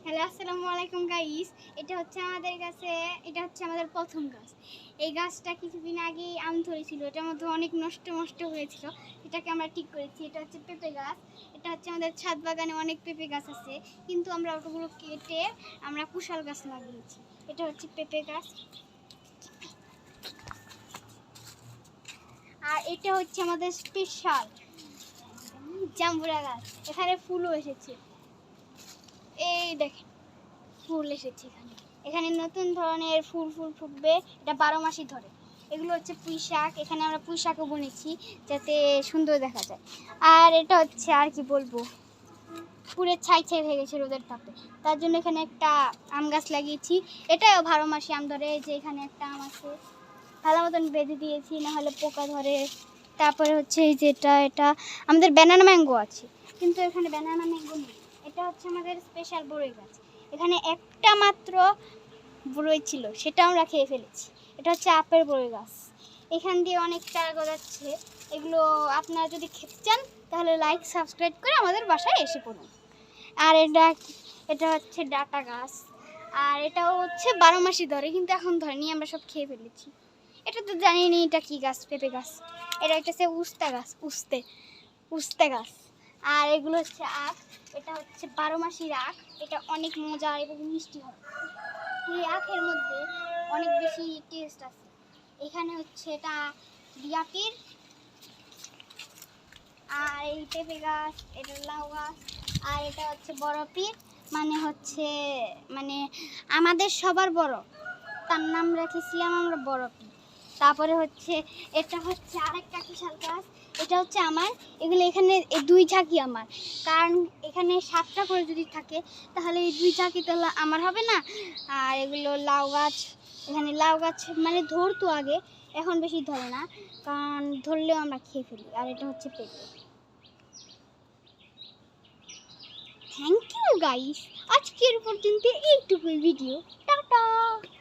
Hello, আসসালামু আলাইকুম guys. এটা হচ্ছে আমাদের প্রথম গাছ। এই গাছটা কিছুদিন আগেই আম ধরেছিল, এটার মধ্যে অনেক নষ্ট হয়েছিল, এটাকে আমরা ঠিক করেছি। এটা হচ্ছে পেঁপে গাছ। এটা হচ্ছে আমাদের ছাদ বাগানে অনেক পেঁপে গাছ আছে, কিন্তু আমরা ওগুলো কেটে আমরা কুশাল গাছ লাগিয়েছি। এটা হচ্ছে পেঁপে গাছ। আর এটা হচ্ছে আমাদের স্পেশাল জাম্বুরা গাছ। এখানে ফুলও এসেছে, এই দেখেন ফুল এসেছে। এখানে নতুন ধরনের ফুল ফুটবে, এটা 12 মাসই ধরে। এগুলো হচ্ছে পুঁই শাক, এখানে আমরা পুঁই শাকও বুনেছি যাতে সুন্দর দেখা যায়। আর এটা হচ্ছে আর কি বলবো, পুরো ছাই হয়ে গেছে রোদের তাপে, তার জন্য এখানে একটা আম গাছ লাগিয়েছি। এটাও 12 মাসই আম ধরে। যে এখানে একটা আম আছে, ভালো মতন বেঁধে দিয়েছি, নাহলে পোকা ধরে। তারপরে হচ্ছে এই যেটা, এটা আমাদের ব্যানানা ম্যাঙ্গো আছে, কিন্তু এখানে ব্যানানা ম্যাঙ্গো নেই। এটা হচ্ছে আমাদের স্পেশাল বড়ই গাছ। এখানে একটা মাত্র বড়ই ছিল, সেটা আমরা খেয়ে ফেলেছি। এটা হচ্ছে আপেল বড়ই গাছ। এখান দিয়ে অনেক চারা গজাচ্ছে। এগুলো আপনারা যদি খেতে চান তাহলে লাইক সাবস্ক্রাইব করে আমাদের বাসায় এসে পড়ুন। আর এটা হচ্ছে ডাটা গাছ। আর এটাও হচ্ছে 12 মাসই ধরে, কিন্তু এখন ধরেনি, আমরা সব খেয়ে ফেলেছি। এটা তো জানি না এটা কি গাছ, পেঁপে গাছ। এটা হচ্ছে উস্তে গাছ। আর এগুলো হচ্ছে আখ। এটা হচ্ছে 12 মাসির আখ। এটা অনেক মজা এবং মিষ্টি হয়। এই আখের মধ্যে অনেক বেশি টেস্ট আছে। এখানে হচ্ছে এটা বিয়াপির। আর এই পেঁপে গাছ, এটা লাউ গাছ। আর এটা হচ্ছে বড়পির, মানে আমাদের সবার বড়, তার নাম রেখেছিলাম আমরা বড়পি। তারপরে হচ্ছে এটা হচ্ছে আরেকটা বিশাল গাছ, এটা হচ্ছে আমার। এগুলো এখানে এই 2 ঝাঁকি আমার, কারণ এখানে 7টা করে যদি থাকে তাহলে এই 2 ঝাঁকি তো আমার হবে না। আর এগুলো লাউ গাছ। এখানে লাউ গাছ মানে ধরতো আগে, এখন বেশি ধরে না, কারণ ধরলেও আমরা খেয়ে ফেলি। আর এটা হচ্ছে পেঁপে। থ্যাংক ইউ গাইস, আজকের পর্যন্ত এইটুকুই ভিডিও। টাটা।